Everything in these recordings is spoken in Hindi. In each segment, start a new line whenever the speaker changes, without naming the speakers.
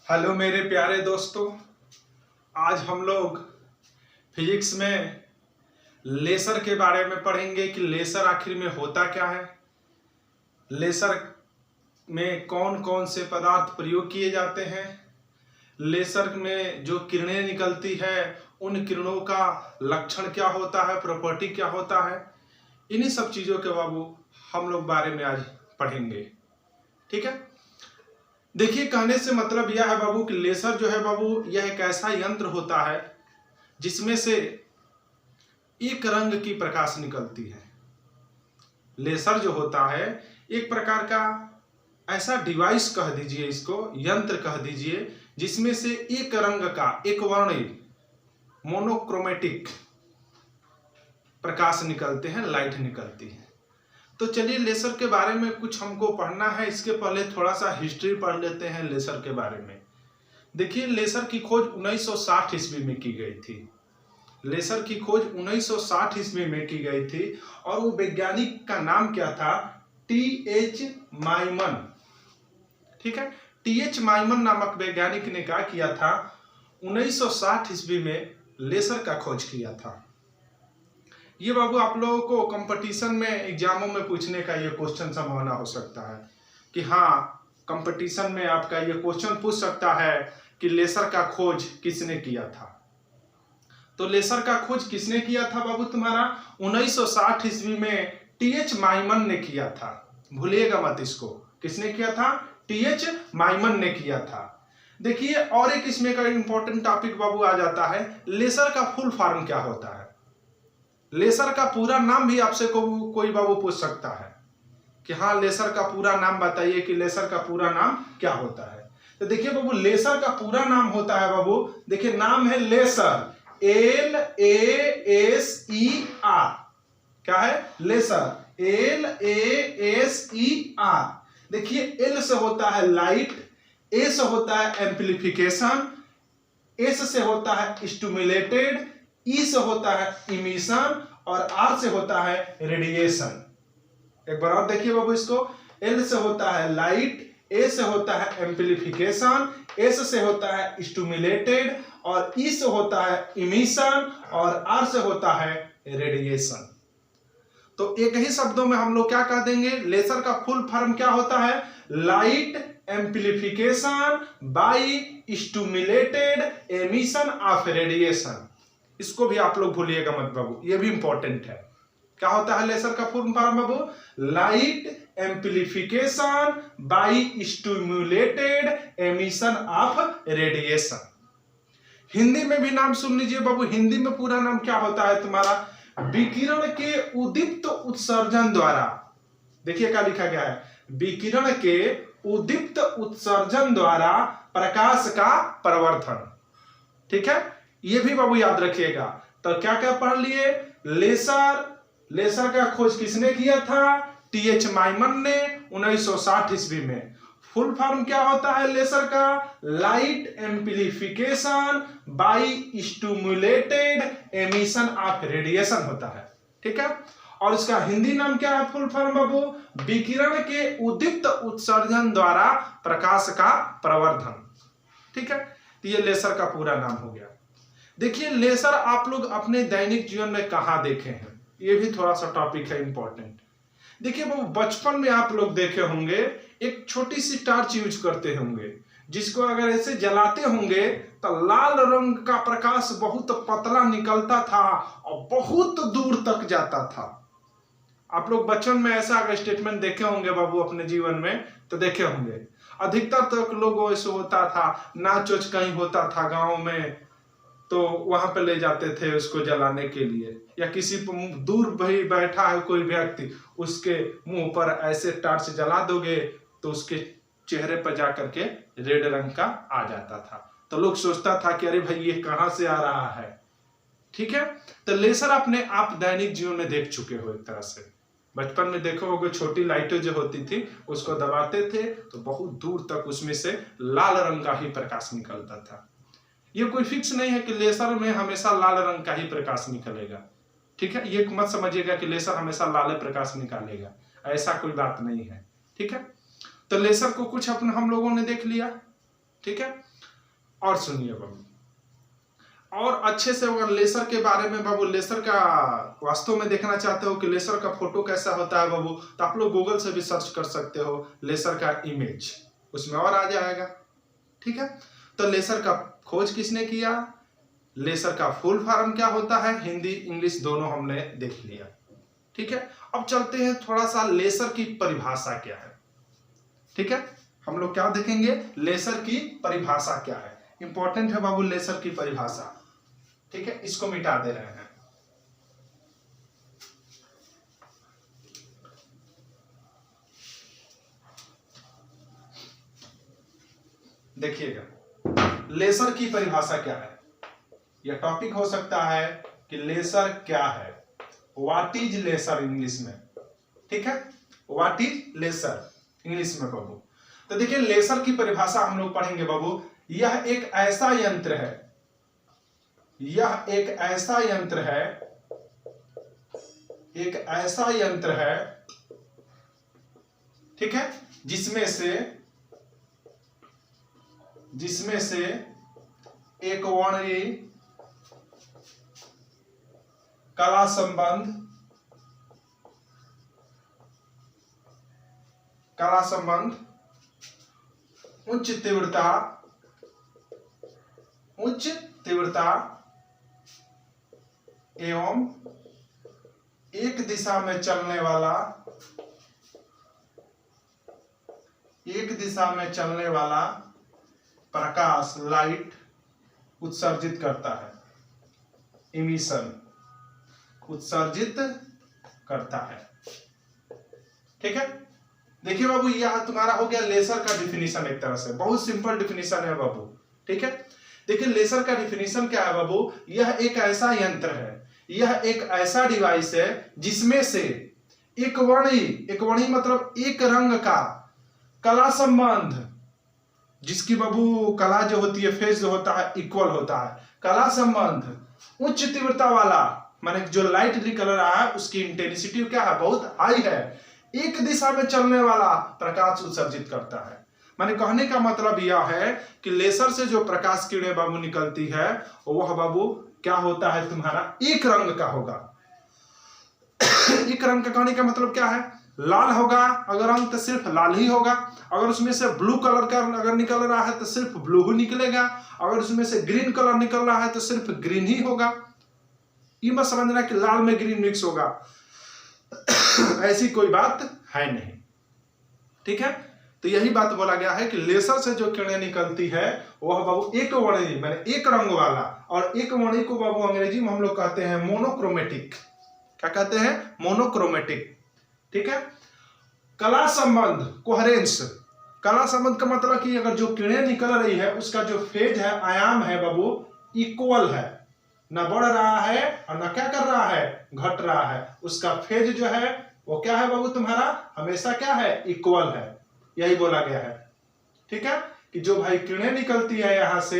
हेलो मेरे प्यारे दोस्तों, आज हम लोग फिजिक्स में लेसर के बारे में पढ़ेंगे कि लेसर आखिर में होता क्या है, लेसर में कौन कौन से पदार्थ प्रयोग किए जाते हैं, लेसर में जो किरणें निकलती है उन किरणों का लक्षण क्या होता है, प्रॉपर्टी क्या होता है। इन्हीं सब चीज़ों के बाबू हम लोग बारे में आज पढ़ेंगे। ठीक है, देखिए, कहने से मतलब यह है बाबू कि लेसर जो है बाबू यह एक ऐसा यंत्र होता है जिसमें से एक रंग की प्रकाश निकलती है। लेसर जो होता है एक प्रकार का ऐसा डिवाइस कह दीजिए, इसको यंत्र कह दीजिए, जिसमें से एक रंग का, एक वर्णीय मोनोक्रोमेटिक प्रकाश निकलते हैं, लाइट निकलती है। तो चलिए लेसर के बारे में कुछ हमको पढ़ना है। इसके पहले थोड़ा सा हिस्ट्री पढ़ लेते हैं लेसर के बारे में। देखिए, लेसर की खोज 1960 ईस्वी में की गई थी। लेसर की खोज 1960 ईस्वी में की गई थी और वो वैज्ञानिक का नाम क्या था? टी.एच. माइमन। ठीक है, टी.एच. माइमन नामक वैज्ञानिक ने क्या किया था? 1960 ईस्वी में लेसर का खोज किया था। ये बाबू आप लोगों को कंपटीशन में, एग्जामों में पूछने का ये क्वेश्चन संभावना हो सकता है कि हाँ, कंपटीशन में आपका ये क्वेश्चन पूछ सकता है कि लेसर का खोज किसने किया था। तो लेसर का खोज किसने किया था बाबू तुम्हारा? 1960 ईस्वी में टी.एच. माइमन ने किया था। भूलिएगा मत इसको, किसने किया था? टी.एच. माइमन ने किया था। देखिए, और एक इसमें का इंपॉर्टेंट टॉपिक बाबू आ जाता है, लेसर का फुल फॉर्म क्या होता है। लेसर का पूरा नाम भी आपसे कोई बाबू पूछ सकता है कि हाँ, लेसर का पूरा नाम बताइए कि लेसर का पूरा नाम क्या होता है। तो देखिए बाबू, लेसर का पूरा नाम होता है बाबू, देखिए नाम है लेसर, L-A-S-E-R। क्या है? Laser, L-A-S-E-R। देखिए, L से होता है लाइट, A से होता है एम्प्लीफिकेशन, S से होता है स्टिमुलेटेड, E से होता है इमिशन और R से होता है रेडिएशन। एक बार और देखिए बाबू इसको, L से होता है लाइट, A से होता है एम्प्लीफिकेशन, S से होता है स्टिमुलेटेड और E से होता है इमिशन और R से होता है रेडिएशन। तो एक ही शब्दों में हम लोग क्या कह देंगे? लेसर का फुल फॉर्म क्या होता है? Light amplification by stimulated emission of radiation. इसको भी आप लोग भूलिएगा मत बाबू, ये भी इंपॉर्टेंट है। क्या होता है लेसर का full form Babu? Light amplification by stimulated emission of radiation. Hindi में भी नाम सुन लीजिए बाबू, हिंदी में पूरा नाम क्या होता है तुम्हारा? विकिरण के उद्दीप्त उत्सर्जन द्वारा। देखिए क्या लिखा गया है, विकिरण के उद्दीप्त उत्सर्जन द्वारा प्रकाश का प्रवर्धन। ठीक है, ये भी बाबू याद रखिएगा। तो क्या क्या पढ़ लिए? लेसर, लेसर का खोज किसने किया था? टी.एच. माइमन ने 1960 ईस्वी में। फुल फॉर्म क्या होता है लेसर का? Light amplification by stimulated emission of radiation होता है। ठीक है, और इसका हिंदी नाम क्या है फुल फॉर्म बाबू? विकिरण के उद्दीप्त उत्सर्जन द्वारा प्रकाश का प्रवर्धन। ठीक है, तो ये लेसर का पूरा नाम हो गया। देखिए, लेसर आप लोग अपने दैनिक जीवन में कहां देखे हैं, ये भी थोड़ा सा टॉपिक है इंपॉर्टेंट। देखिए वो बचपन में आप लोग देखे होंगे, एक छोटी सी टॉर्च यूज करते होंगे, जिसको अगर ऐसे जलाते होंगे तो लाल रंग का प्रकाश बहुत पतला निकलता था और बहुत दूर तक जाता था। आप लोग बचपन में ऐसा अगर स्टेटमेंट देखे होंगे बाबू अपने जीवन में तो देखे होंगे। अधिकतर तक लोगों ऐसे होता था, नाच उच कहीं होता था गाँव में तो वहां पे ले जाते थे उसको जलाने के लिए, या किसी दूर भाई बैठा है कोई व्यक्ति, उसके मुंह पर ऐसे टॉर्च जला दोगे तो उसके चेहरे पर जाकर के रेड रंग का आ जाता था। तो लोग सोचता था कि अरे भाई ये कहां से आ रहा है। ठीक है, तो लेसर अपने आप दैनिक जीवन में देख चुके हो। एक तरह से बचपन में देखो होगे, छोटी लाइटें जो होती थी उसको दबाते थे तो बहुत दूर तक उसमें से लाल रंग का ही प्रकाश निकलता था। ये कोई फिक्स नहीं है कि लेसर में हमेशा लाल रंग का ही प्रकाश निकलेगा। ठीक है, ये मत समझिएगा कि लेसर हमेशा लाल प्रकाश निकालेगा, ऐसा कोई बात नहीं है। ठीक है, तो लेसर को कुछ अपने हम लोगों ने देख लिया। ठीक है, और सुनिए बाबू, और अच्छे से अगर लेजर के बारे में बाबू, लेजर का वास्तव में देखना चाहते हो कि लेजर का फोटो कैसा होता है बाबू, तो आप लोग गूगल से भी सर्च कर सकते हो लेजर का इमेज, उसमें और आ जाएगा। ठीक है, तो लेजर का खोज किसने किया, लेजर का फुल फॉर्म क्या होता है, हिंदी इंग्लिश दोनों हमने देख लिया। ठीक है, अब चलते हैं थोड़ा सा लेजर की परिभाषा क्या है। ठीक है, हम लोग क्या देखेंगे, लेजर की परिभाषा क्या है। इंपॉर्टेंट है बाबू लेजर की परिभाषा। ठीक है, इसको मिटा दे रहे हैं। देखिएगा लेजर की परिभाषा क्या है, यह टॉपिक हो सकता है कि लेजर क्या है, व्हाट इज लेजर इंग्लिश में। ठीक है, व्हाट इज लेजर इंग्लिश में बाबू। तो देखिए लेजर की परिभाषा हम लोग पढ़ेंगे बाबू, यह एक ऐसा यंत्र है, यह एक ऐसा यंत्र है, एक ऐसा यंत्र है, ठीक है, जिसमें से एक वर्णीय कला संबंध उच्च तीव्रता एवं एक दिशा में चलने वाला प्रकाश, लाइट उत्सर्जित करता है, इमिशन उत्सर्जित करता है। ठीक है, देखिए बाबू यह तुम्हारा हो गया लेजर का डिफिनीशन, एक तरह से बहुत सिंपल डिफिनीशन है बाबू। ठीक है, देखिए लेजर का डिफिनीशन क्या है बाबू, यह एक ऐसा यंत्र है, यह एक ऐसा डिवाइस है जिसमें से एक वर्णी मतलब एक रंग का कला संबंध, जिसकी बाबू कला जो होती है, फेज जो होता है इक्वल होता है, कला संबंध उच्च तीव्रता वाला, माने जो लाइट निकल रहा है उसकी इंटेंसिटी क्या है, बहुत हाई है, एक दिशा में चलने वाला प्रकाश उत्सर्जित करता है। माने कहने का मतलब यह है कि लेजर से जो प्रकाश किरणें बाबू निकलती है वह बाबू क्या होता है, तुम्हारा एक रंग का होगा। एक रंग का कहने का मतलब क्या है, लाल होगा अगर रंग तो सिर्फ लाल ही होगा, अगर उसमें से ब्लू कलर का अगर निकल रहा है तो सिर्फ ब्लू ही निकलेगा, अगर उसमें से ग्रीन कलर निकल रहा है तो सिर्फ ग्रीन ही होगा। ये मत समझना कि लाल में ग्रीन मिक्स होगा, ऐसी कोई बात है नहीं। ठीक है, तो यही बात बोला गया है कि लेजर से जो किरणें निकलती है वह बाबू एक वर्णी माने एक रंग वाला, और एक वर्णी को बाबू अंग्रेजी में हम लोग कहते हैं मोनोक्रोमेटिक। क्या कहते हैं, मोनोक्रोमेटिक। ठीक है, कला संबंध कोहेरेंस, कला संबंध का मतलब कि अगर जो किरणें निकल रही है उसका जो फेज है, आयाम है बाबू, इक्वल है, न बढ़ रहा है और न क्या कर रहा है, घट रहा है, उसका फेज जो है वो क्या है बाबू, तुम्हारा हमेशा क्या है, इक्वल है, यही बोला गया है। ठीक है, कि जो भाई किरणें निकलती है यहां से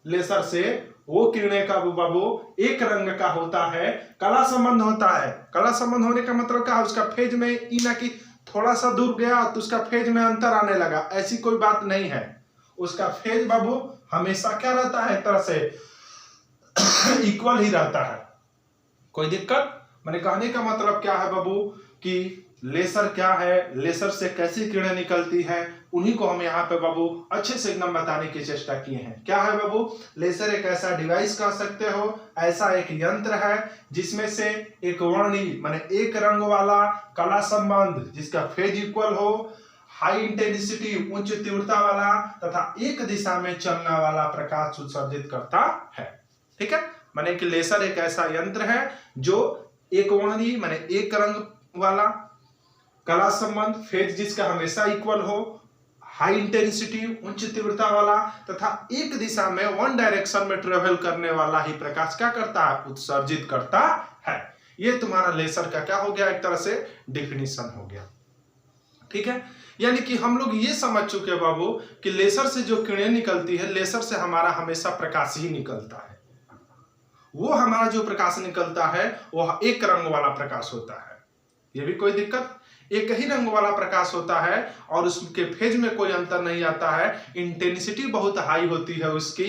लेजर से, वो किरणें का बाबू एक रंग का होता है, कला संबंध होता है। कला संबंध होने का मतलब क्या है, उसका फेज में ई ना कि थोड़ा सा दूर गया तो उसका फेज में अंतर आने लगा, ऐसी कोई बात नहीं है। उसका फेज बाबू हमेशा क्या रहता है, एक तरह से इक्वल ही रहता है, कोई दिक्कत। मैंने कहने का मतलब क्या है बाबू कि लेजर क्या है, लेजर से कैसी किरणें निकलती है, उन्हीं को हम यहाँ पे बाबू अच्छे से एकदम बताने की चेष्टा किए हैं। क्या है बाबू, लेजर एक ऐसा डिवाइस कह सकते हो, ऐसा एक यंत्र है जिसमें से एक वर्णी माने एक रंग वाला कला संबंध जिसका फेज इक्वल हो, हाई इंटेंसिटी उच्च तीव्रता वाला तथा एक दिशा में चलने वाला प्रकाश उत्सर्जित करता है। ठीक है, माने कि लेजर एक ऐसा यंत्र है जो एक वर्णी माने एक रंग वाला कला संबंध, फेज जिसका हमेशा इक्वल हो, हाई इंटेंसिटी उच्च तीव्रता वाला तथा एक दिशा में वन डायरेक्शन में ट्रेवल करने वाला ही प्रकाश क्या करता है, उत्सर्जित करता है। ये तुम्हारा लेजर का क्या हो गया, एक तरह से डिफिनीशन हो गया। ठीक है, यानी कि हम लोग ये समझ चुके बाबू कि लेजर से जो किरणें निकलती है, लेजर से हमारा हमेशा प्रकाश ही निकलता है। वो हमारा जो प्रकाश निकलता है वह एक रंग वाला प्रकाश होता है, ये भी कोई दिक्कत। एक ही रंग वाला प्रकाश होता है और उसके फेज में कोई अंतर नहीं आता है, इंटेंसिटी बहुत हाई होती है, उसकी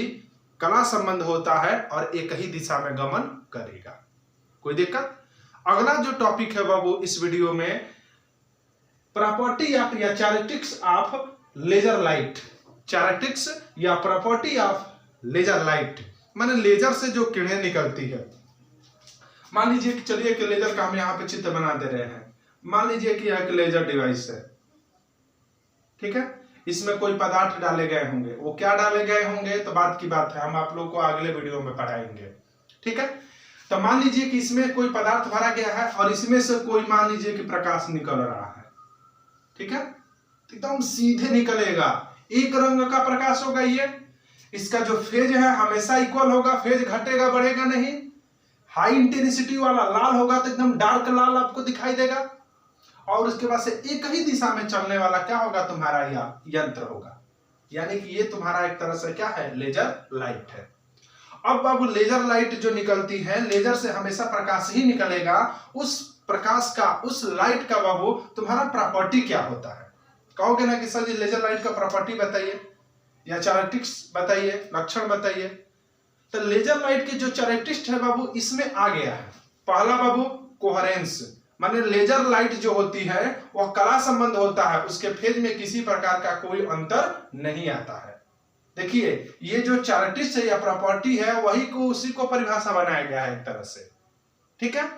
कला संबंध होता है और एक ही दिशा में गमन करेगा। कोई दिक्कत? अगला जो टॉपिक है बाबू इस वीडियो में, प्रॉपर्टी ऑफ या चारिस्टिक्स ऑफ लेजर लाइट। चारिस्टिक्स या प्रॉपर्टी ऑफ लेजर लाइट माने लेजर से जो किरणें निकलती है। मान लीजिए कि चलिए कि लेजर का हम यहाँ पे चित्र बना दे रहे हैं। मान लीजिए कि यह एक लेजर डिवाइस है, ठीक है। इसमें कोई पदार्थ डाले गए होंगे, वो क्या डाले गए होंगे तो बात की बात है, हम आप लोगों को अगले वीडियो में पढ़ाएंगे, ठीक है। तो मान लीजिए कि इसमें कोई पदार्थ भरा गया है और इसमें से कोई मान लीजिए कि प्रकाश निकल रहा है, ठीक है। एकदम सीधे निकलेगा, एक रंग का प्रकाश होगा ये। इसका जो फेज है हमेशा इक्वल होगा, फेज घटेगा बढ़ेगा नहीं। हाई इंटेंसिटी वाला लाल होगा तो एकदम डार्क लाल आपको दिखाई देगा, और उसके बाद से एक ही दिशा में चलने वाला क्या होगा, तुम्हारा यह यंत्र होगा। यानी कि ये तुम्हारा एक तरह से क्या है, लेजर लाइट है। अब बाबू लेजर लाइट जो निकलती है, लेजर से हमेशा प्रकाश ही निकलेगा। उस प्रकाश का, उस लाइट का बाबू तुम्हारा प्रॉपर्टी क्या होता है? कहोगे ना कि सर जी लेजर लाइट का प्रॉपर्टी बताइए या चारिस्टिक्स बताइए, लक्षण बताइए। तो लेजर लाइट के जो चारिस्टिक्स है बाबू इसमें आ गया है। पहला बाबू कोहेरेंस, माने लेजर लाइट जो होती है वह कला संबंध होता है, उसके फेज में किसी प्रकार का कोई अंतर नहीं आता है। देखिए ये जो चारिस्टिक्स है या प्रॉपर्टी है वही को उसी को परिभाषा बनाया गया है एक तरह से, ठीक है।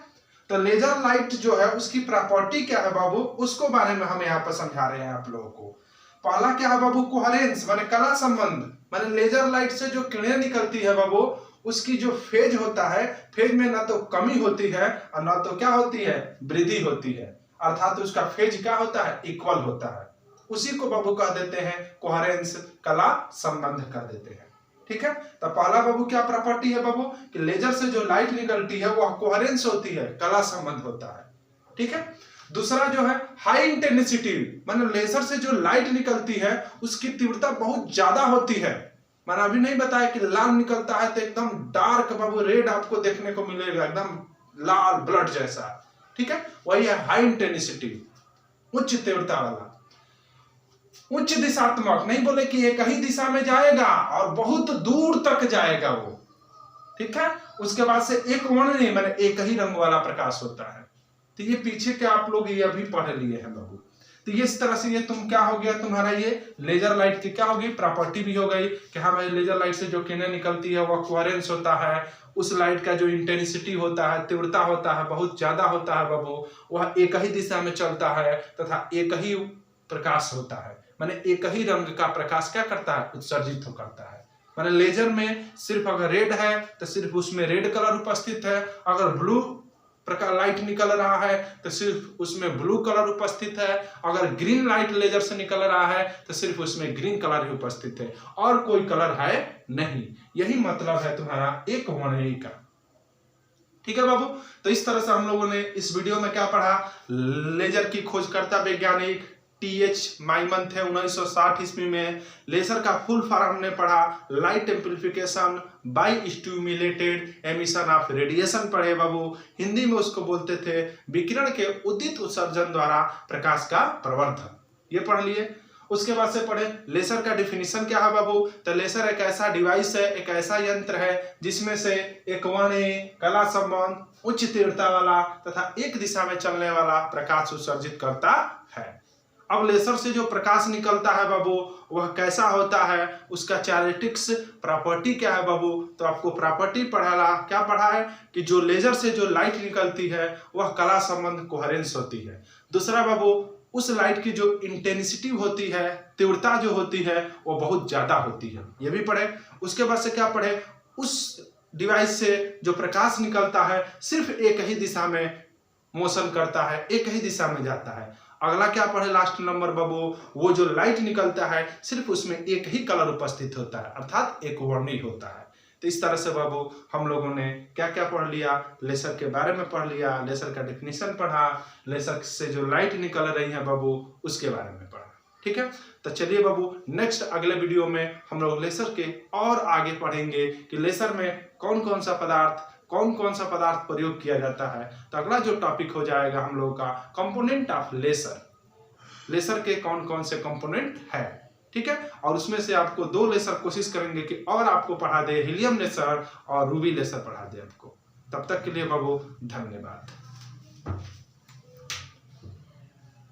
तो लेजर लाइट जो है उसकी प्रॉपर्टी क्या है बाबू, उसको बारे में हम यहाँ पर समझा रहे हैं आप लोगों को। पहला क्या है बाबू, कोहेरेंस माने कला संबंध, माने लेजर लाइट से जो किरणें निकलती है बाबू उसकी जो फेज होता है, फेज में ना तो कमी होती है और ना तो क्या होती है, वृद्धि होती है। अर्थात उसका फेज क्या होता है, इक्वल होता है। उसी को बाबू कह देते हैं कोहेरेंस, कला संबंध कर देते हैं, ठीक है। तो पहला बाबू क्या प्रॉपर्टी है बाबू कि लेजर से जो लाइट निकलती है वह कोहेरेंस होती है, कला संबंध होता है, ठीक है। दूसरा जो है हाई इंटेंसिटी, माने लेजर से जो लाइट निकलती है उसकी तीव्रता बहुत ज्यादा होती है। मैंने अभी नहीं बताया कि लाल निकलता है तो एकदम डार्क बाबू रेड आपको देखने को मिलेगा, एकदम लाल ब्लड जैसा, ठीक है। वही है हाई इंटेंसिटी, उच्च तीव्रता वाला। उच्च दिशात्मक, नहीं बोले कि एक ही दिशा में जाएगा और बहुत दूर तक जाएगा वो, ठीक है। उसके बाद से एक वर्णनीय माने एक ही रंग वाला प्रकाश होता है। तो ये पीछे के आप लोग ये अभी पढ़ लिए हैं बाबू। तो ये इस तरह से ये तुम क्या हो गया, तुम्हारा ये लेजर लाइट की क्या होगी, प्रॉपर्टी भी हो गई कि हाँ भाई लेजर लाइट से जो किरणें निकलती है वह कोहेरेंस होता है। उस लाइट का जो इंटेंसिटी होता है, तीव्रता होता है, बहुत ज्यादा होता है बाबू, वह एक ही दिशा में चलता है तथा एक ही प्रकाश होता है। माने एक ही रंग का प्रकाश क्या करता है, उत्सर्जित करता है। माने लेजर में सिर्फ अगर रेड है तो सिर्फ उसमें रेड कलर उपस्थित है, अगर ब्लू प्रकार लाइट निकल रहा है तो सिर्फ उसमें ब्लू कलर उपस्थित है, अगर ग्रीन लाइट लेजर से निकल रहा है तो सिर्फ उसमें ग्रीन कलर ही उपस्थित है और कोई कलर है नहीं। यही मतलब है तुम्हारा एक वर्णनीय का, ठीक है बाबू। तो इस तरह से हम लोगों ने इस वीडियो में क्या पढ़ा, लेजर की खोजकर्ता वैज्ञानिक TH माइमन थे 1960 ईस्वी में। लेजर का फुल फॉर्म हमने पढ़ा, light amplification by stimulated emission of radiation पढ़े बाबू। हिंदी में उसको बोलते थे विकिरण के उदित उत्सर्जन द्वारा प्रकाश का प्रवर्धन, ये पढ़ लिए। उसके बाद से पढ़े लेजर का डिफिनीशन क्या है बाबू। तो लेजर एक ऐसा डिवाइस है, एक ऐसा यंत्र है जिसमें से एक वर्णीय, कला संबंध, उच्च तीव्रता वाला तथा एक दिशा में चलने वाला प्रकाश उत्सर्जित करता है। अब लेजर से जो प्रकाश निकलता है बाबू वह कैसा होता है, उसका चारिस्टिक्स प्रॉपर्टी क्या है बाबू। तो आपको प्रॉपर्टी पढ़ा, क्या पढ़ा है कि जो लेजर से जो लाइट निकलती है वह कला संबंध कोहेरेंस होती है। दूसरा बाबू उस लाइट की जो इंटेंसिटी होती है, तीव्रता जो होती है वो बहुत ज्यादा होती है, ये भी पढ़े। उसके बाद से क्या पढ़े, उस डिवाइस से जो प्रकाश निकलता है सिर्फ एक ही दिशा में मोशन करता है, एक ही दिशा में जाता है। अगला क्या पढ़े लास्ट नंबर बाबू, वो जो लाइट निकलता है सिर्फ उसमें एक ही कलर उपस्थित होता है, अर्थात एक वर्णीय होता है। तो इस तरह से बाबू हम लोगों ने क्या क्या पढ़ लिया, लेजर के बारे में पढ़ लिया, लेजर का डेफिनेशन पढ़ा, लेजर से जो लाइट निकल रही है बाबू उसके बारे में पढ़ा, ठीक है। तो चलिए बाबू नेक्स्ट अगले वीडियो में हम लोग लेजर के और आगे पढ़ेंगे कि लेजर में कौन कौन सा पदार्थ कौन कौन सा पदार्थ प्रयोग किया जाता है। तो अगला जो टॉपिक हो जाएगा हम लोगों का कंपोनेंट ऑफ लेसर, लेसर के कौन कौन से कंपोनेंट है, ठीक है। और उसमें से आपको 2 लेसर कोशिश करेंगे कि और आपको पढ़ा दे, हीलियम लेसर और रूबी लेसर पढ़ा दे आपको। तब तक के लिए बाबू धन्यवाद।